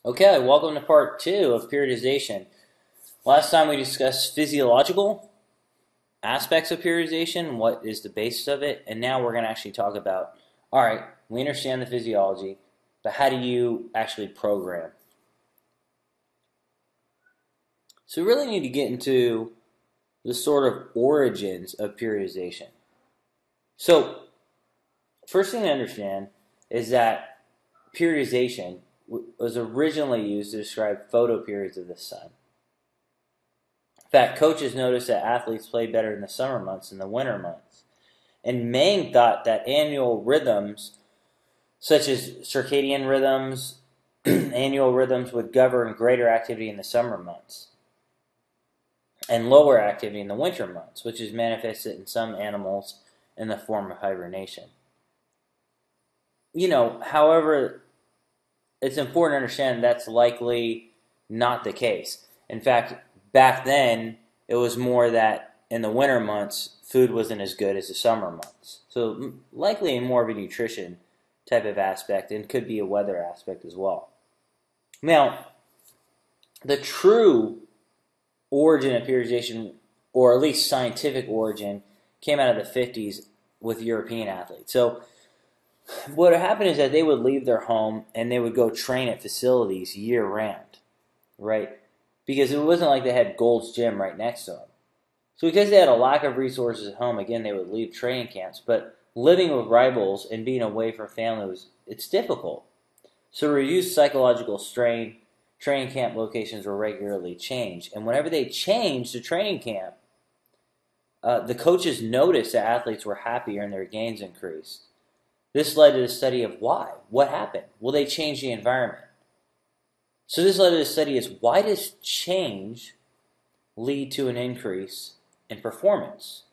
Okay, welcome to part 2 of periodization. Last time we discussed physiological aspects of periodization, what is the basis of it, and now we're going to actually talk about, all right, we understand the physiology, but how do you actually program? So we really need to get into the sort of origins of periodization. So, first thing to understand is that periodization was originally used to describe photoperiods of the sun. In fact, coaches noticed that athletes played better in the summer months than the winter months. And Mang thought that annual rhythms, such as circadian rhythms, annual rhythms would govern greater activity in the summer months and lower activity in the winter months, which is manifested in some animals in the form of hibernation. However, it's important to understand that's likely not the case. In fact, back then, it was more that in the winter months, food wasn't as good as the summer months. So likely more of a nutrition type of aspect, and could be a weather aspect as well. Now, the true origin of periodization, or at least scientific origin, came out of the 50s with European athletes. So what happened is that they would leave their home and they would go train at facilities year round, right? Because it wasn't like they had Gold's Gym right next to them. So because they had a lack of resources at home, again, they would leave training camps. But living with rivals and being away from family, it's difficult. So to reduce psychological strain, training camp locations were regularly changed. And whenever they changed the training camp, the coaches noticed that athletes were happier and their gains increased. This led to the study of why. What happened? Well, they changed the environment. So this led to the study is why does change lead to an increase in performance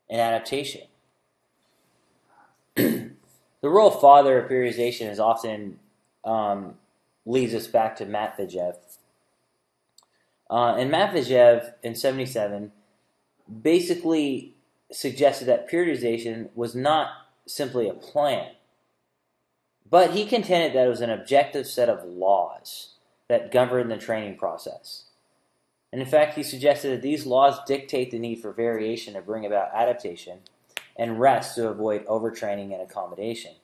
and adaptation? The role of father of periodization is often leads us back to Matveyev. And Matveyev in 1977 basically suggested that periodization was not simply a plan, but he contended that it was an objective set of laws that govern the training process. And in fact, he suggested that these laws dictate the need for variation to bring about adaptation and rest to avoid overtraining and accommodation.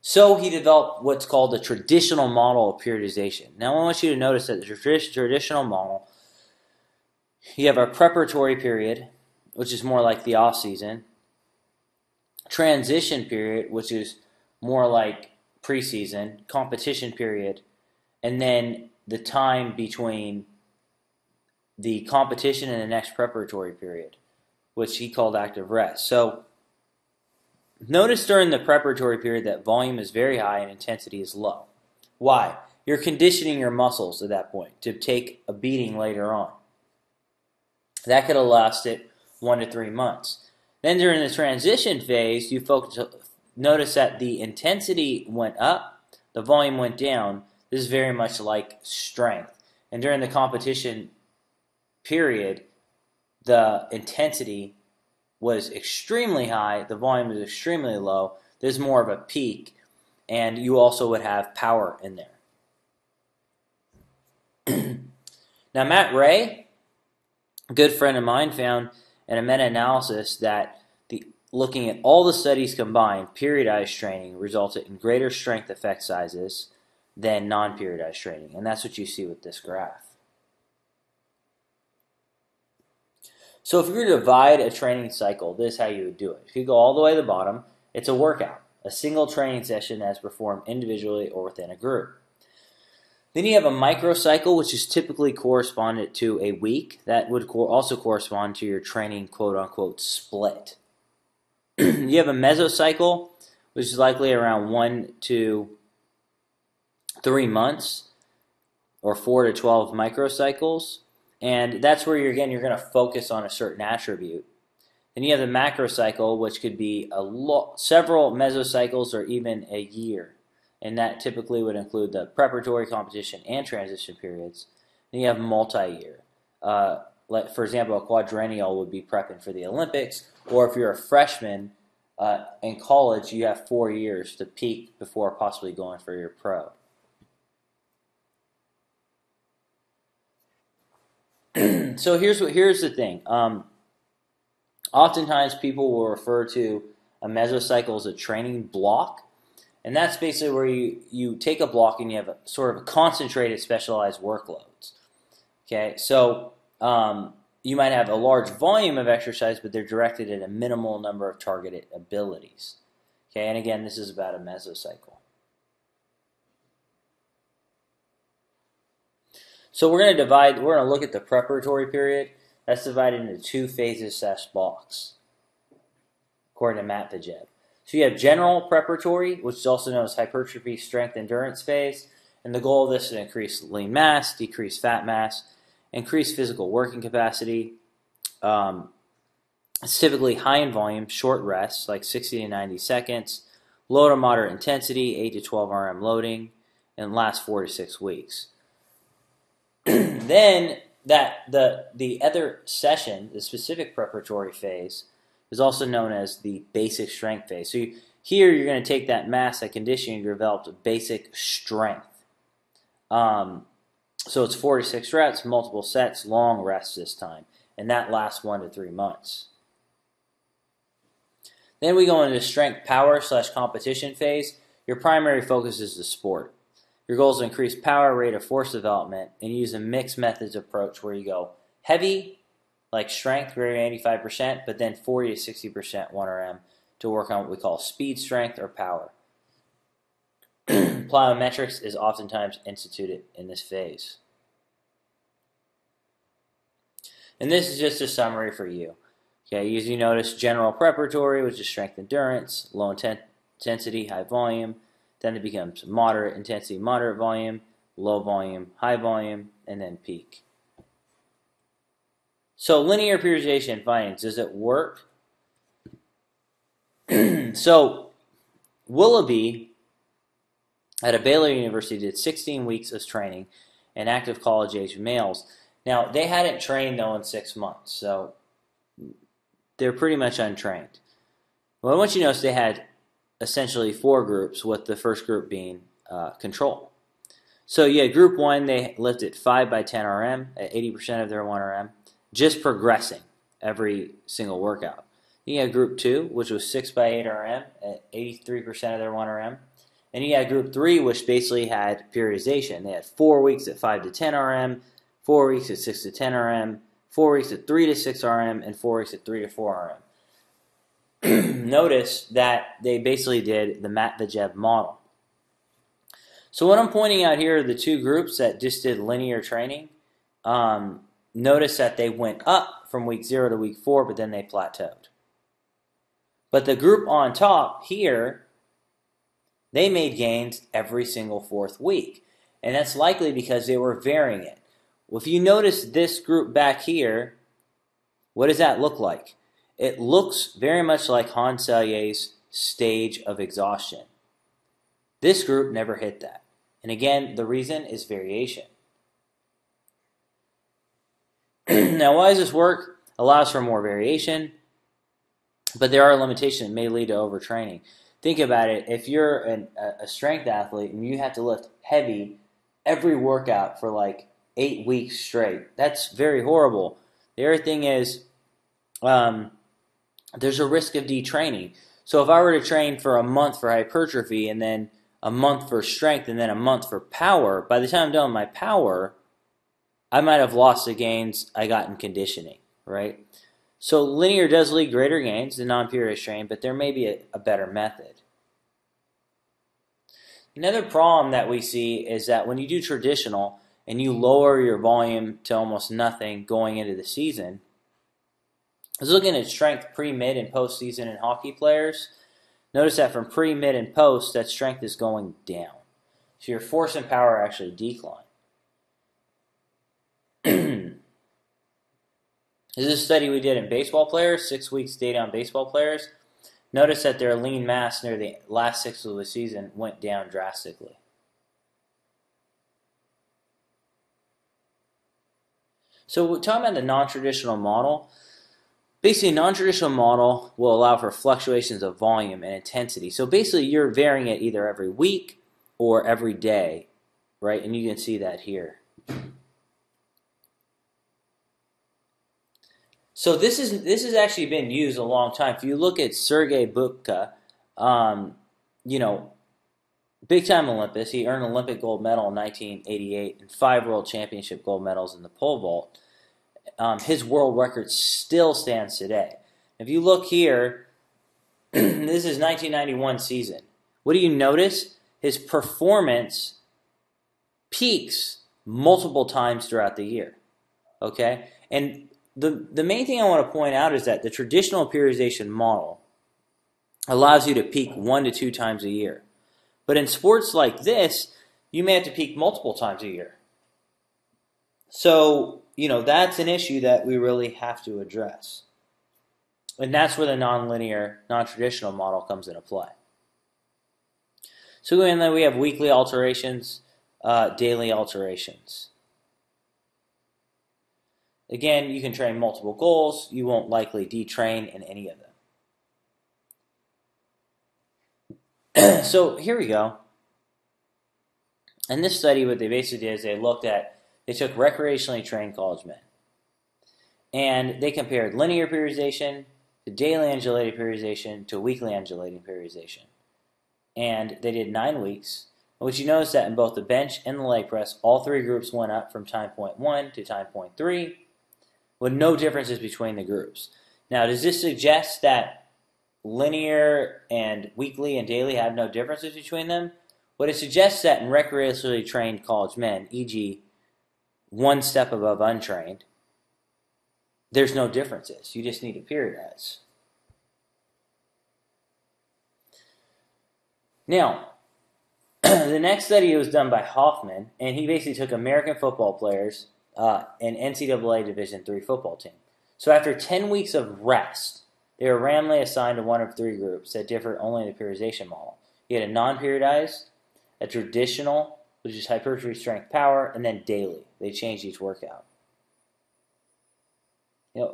So he developed what's called the traditional model of periodization. Now I want you to notice that the traditional model, you have a preparatory period, which is more like the off season, transition period, which is more like preseason, competition period, and then the time between the competition and the next preparatory period, which he called active rest. So notice during the preparatory period that volume is very high and intensity is low. Why? You're conditioning your muscles at that point to take a beating later on. That could have lasted 1 to 3 months. Then during the transition phase, you notice that the intensity went up, the volume went down. This is very much like strength. And during the competition period, the intensity was extremely high, the volume was extremely low. There's more of a peak, and you also would have power in there. Now, Matt Ray, a good friend of mine, found in a meta-analysis that looking at all the studies combined, periodized training resulted in greater strength effect sizes than non-periodized training. And that's what you see with this graph. So if you were to divide a training cycle, this is how you would do it. If you go all the way to the bottom, it's a workout, a single training session that's performed individually or within a group. Then you have a microcycle, which is typically corresponded to a week. That would also correspond to your training quote-unquote split. You have a mesocycle, which is likely around 1 to 3 months, or 4 to 12 microcycles. And that's where you're going to focus on a certain attribute. Then you have the macrocycle, which could be several mesocycles or even a year. And that typically would include the preparatory, competition, and transition periods. Then you have multi-year. For example, a quadrennial would be prepping for the Olympics, or if you're a freshman, in college, you have 4 years to peak before possibly going for your pro. So here's the thing. Oftentimes people will refer to a mesocycle as a training block, and that's basically where you take a block and you have a sort of a concentrated specialized workloads. Okay, so you might have a large volume of exercise, but they're directed at a minimal number of targeted abilities. Okay, and again, this is about a mesocycle. So we're going to look at the preparatory period. That's divided into 2 phases/blocks, according to Matvejev. So you have general preparatory, which is also known as hypertrophy, strength, endurance phase. And the goal of this is to increase lean mass, decrease fat mass, increase physical working capacity. It's typically high in volume, short rests, like 60 to 90 seconds, low to moderate intensity, 8 to 12 RM loading, and lasts 4 to 6 weeks. Then the other session, the specific preparatory phase, is also known as the basic strength phase. So here you're going to take that mass, that conditioning, to develop a basic strength. So it's 4 to 6 reps, multiple sets, long rests this time, and that lasts 1 to 3 months. Then we go into the strength power/competition phase. Your primary focus is the sport. Your goal is to increase power, rate of force development, and use a mixed methods approach where you go heavy, like strength, greater than 85%, but then 40 to 60% 1RM to work on what we call speed strength or power. Plyometrics is oftentimes instituted in this phase. And this is just a summary for you. Okay, as you notice, general preparatory, which is strength endurance, low intensity, high volume. Then it becomes moderate intensity, moderate volume, low volume, high volume, and then peak. So linear periodization findings, does it work? So Willoughby at a Baylor University did 16 weeks of training in active college-age males. Now, they hadn't trained, though, in 6 months, so they're pretty much untrained. Well, I want you to notice they had essentially 4 groups, with the first group being control. So you had group 1, they lifted 5 by 10 RM at 80% of their 1 RM, just progressing every single workout. You had group 2, which was 6 by 8 RM at 83% of their 1 RM. And you had group 3, which basically had periodization. They had 4 weeks at 5 to 10 RM, 4 weeks at 6 to 10 RM, 4 weeks at 3 to 6 RM, and 4 weeks at 3 to 4 RM. Notice that they basically did the Matvejev model. So what I'm pointing out here are the 2 groups that just did linear training. Notice that they went up from week 0 to week 4, but then they plateaued. But the group on top here, they made gains every single 4th week. And that's likely because they were varying it. Well, if you notice this group back here, what does that look like? It looks very much like Hans Selye's stage of exhaustion. This group never hit that. And again, the reason is variation. Now, why does this work? Allows for more variation, but there are limitations that may lead to overtraining. Think about it. If you're a strength athlete and you have to lift heavy every workout for like 8 weeks straight, that's very horrible. The other thing is, there's a risk of detraining. So if I were to train for a month for hypertrophy and then a month for strength and then a month for power, by the time I'm done with my power, I might have lost the gains I got in conditioning, right? So linear does lead greater gains than non-periodized training, but there may be a better method. Another problem that we see is that when you do traditional and you lower your volume to almost nothing going into the season, I was looking at strength pre, mid, and post-season in hockey players. Notice that from pre, mid, and post, that strength is going down. So your force and power actually decline. This is a study we did in baseball players, 6 weeks data on baseball players. Notice that their lean mass near the last 6 of the season went down drastically. So we're talking about the non-traditional model. Basically, a non-traditional model will allow for fluctuations of volume and intensity. So basically, you're varying it either every week or every day, right? And you can see that here. So this has actually been used a long time. If you look at Sergei Bubka, you know, big-time Olympus. He earned an Olympic gold medal in 1988 and 5 world championship gold medals in the pole vault. His world record still stands today. If you look here, this is 1991 season. What do you notice? His performance peaks multiple times throughout the year. Okay? And the main thing I want to point out is that the traditional periodization model allows you to peak 1 to 2 times a year. But in sports like this, you may have to peak multiple times a year. So, you know, that's an issue that we really have to address. And that's where the nonlinear, non-traditional model comes into play. So then we have weekly alterations, daily alterations. Again, you can train multiple goals. You won't likely detrain in any of them. So here we go. In this study, what they basically did is they took recreationally trained college men. And they compared linear periodization to daily undulating periodization to weekly undulating periodization. And they did 9 weeks. What you notice that in both the bench and the leg press, all 3 groups went up from time point 1 to time point 3, with no differences between the groups. Now, does this suggest that linear and weekly and daily have no differences between them? What it suggests that in recreationally trained college men, e.g., 1 step above untrained, there's no differences. You just need to periodize. Now, the next study was done by Hoffman, and he basically took American football players and NCAA Division III football team. So after 10 weeks of rest, they were randomly assigned to one of 3 groups that differed only in the periodization model. You had a non-periodized, a traditional, which is hypertrophy, strength, power, and then daily. They changed each workout.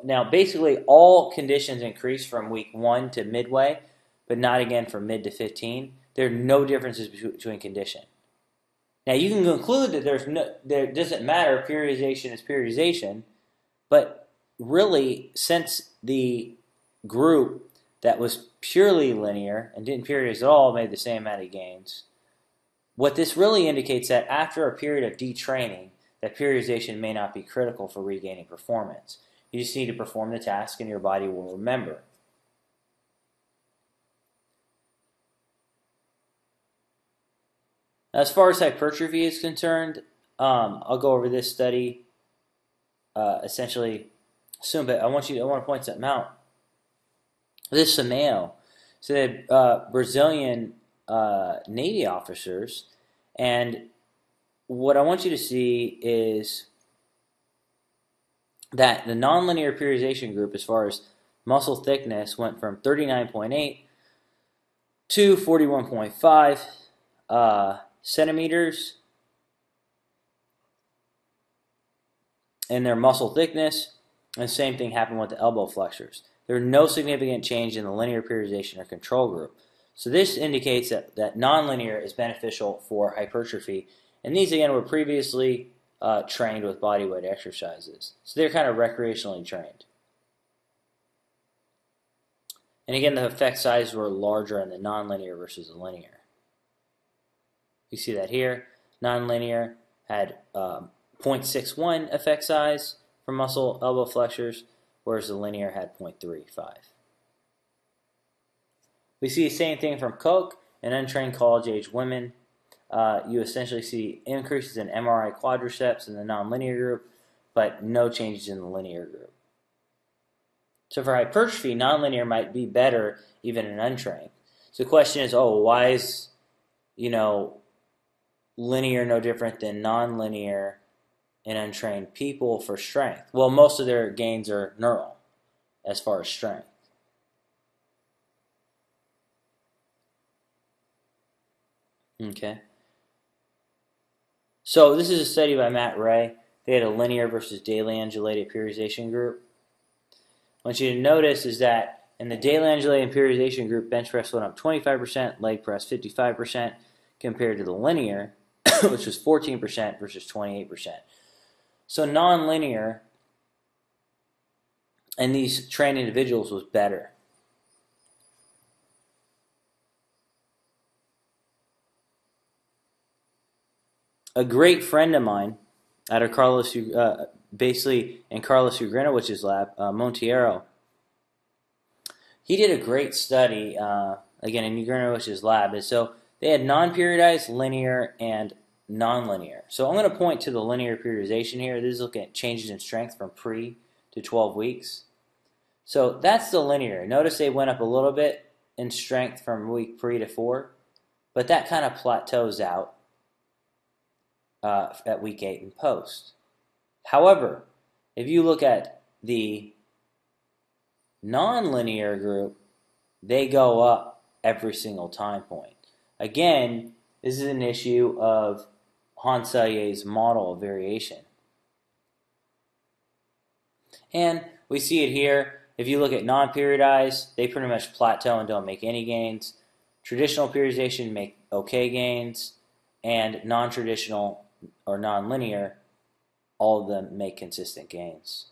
Now, basically, all conditions increase from week 1 to midway, but not again from mid to 15. There are no differences between condition. Now, you can conclude that there doesn't matter, periodization is periodization, but really, since the group that was purely linear and didn't periodize at all made the same amount of gains, what this really indicates that after a period of detraining, that periodization may not be critical for regaining performance. You just need to perform the task and your body will remember. As far as hypertrophy is concerned, I'll go over this study essentially soon, but I want to point something out. This is a male. So they had Brazilian Navy officers, and what I want you to see is that the nonlinear periodization group, as far as muscle thickness, went from 39.8 to 41.5 centimeters in their muscle thickness, and the same thing happened with the elbow flexors. There are no significant change in the linear periodization or control group. So this indicates that nonlinear is beneficial for hypertrophy, and these again were previously trained with bodyweight exercises. So they're kind of recreationally trained. And again, the effect sizes were larger in the nonlinear versus the linear. You see that here. Nonlinear had 0.61 effect size for muscle elbow flexors, whereas the linear had 0.35. We see the same thing from Koch and untrained college-age women. You essentially see increases in MRI quadriceps in the nonlinear group, but no changes in the linear group. So for hypertrophy, nonlinear might be better even in untrained. So the question is, why is, linear no different than nonlinear in untrained people for strength? Well, most of their gains are neural as far as strength. Okay. So this is a study by Matt Ray. They had a linear versus daily undulated periodization group. want you to notice is that in the daily undulating periodization group, bench press went up 25%, leg press 55%, compared to the linear, which was 14% versus 28%. So non-linear in these trained individuals was better. A great friend of mine out of basically in Carlos Ugrinowicz's lab, Monteiro, he did a great study, again, in Ugrinowicz's lab. And so they had non-periodized, linear, and non-linear. So I'm going to point to the linear periodization here. This is looking at changes in strength from pre to 12 weeks. So that's the linear. Notice they went up a little bit in strength from week 3 to 4, but that kind of plateaus out at week 8 in post. However, if you look at the non-linear group, they go up every single time point. Again, this is an issue of Hanselier's model of variation. And we see it here. If you look at non-periodized, they pretty much plateau and don't make any gains. Traditional periodization make okay gains, and non-traditional or non-linear, all of them make consistent gains.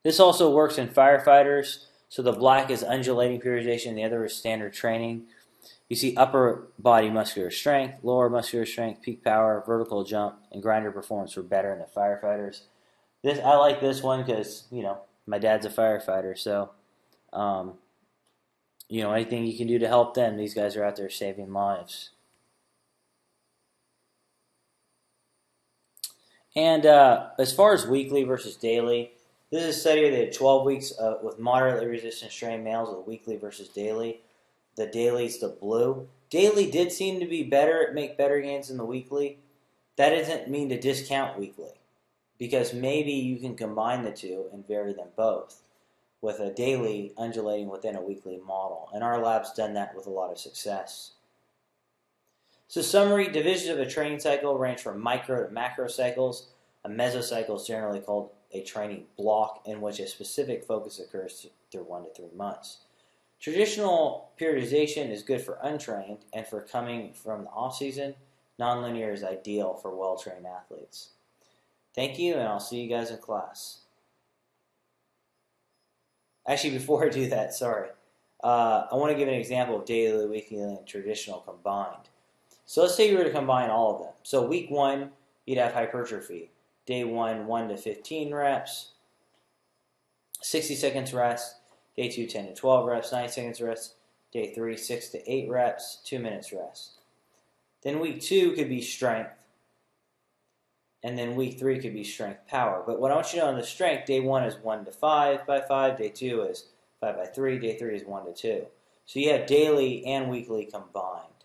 This also works in firefighters. So the black is undulating periodization, the other is standard training. You see upper body muscular strength, lower muscular strength, peak power, vertical jump, and grinder performance were better in the firefighters. I like this one because, my dad's a firefighter, so, anything you can do to help them, these guys are out there saving lives. And as far as weekly versus daily, this is a study where they had 12 weeks with moderately resistant strain males with weekly versus daily. The daily's the blue. Daily did seem to be better, make better gains than the weekly. That doesn't mean to discount weekly, because maybe you can combine the two and vary them both with a daily undulating within a weekly model. And our lab's done that with a lot of success. So summary, divisions of a training cycle range from micro to macro cycles. A mesocycle is generally called a training block in which a specific focus occurs through 1 to 3 months. Traditional periodization is good for untrained and for coming from the off-season. Nonlinear is ideal for well-trained athletes. Thank you, and I'll see you guys in class. Actually, before I do that, sorry. I want to give an example of daily, weekly, and traditional combined. So let's say you were to combine all of them. So week 1, you'd have hypertrophy. Day 1, 1 to 15 reps, 60 seconds rest. Day 2, 10 to 12 reps, 9 seconds rest. Day 3, 6 to 8 reps, 2 minutes rest. Then week 2 could be strength. And then week 3 could be strength power. But what I want you to know on the strength, day 1 is 1 to 5 by 5. Day 2 is 5 by 3. Day 3 is 1 to 2. So you have daily and weekly combined.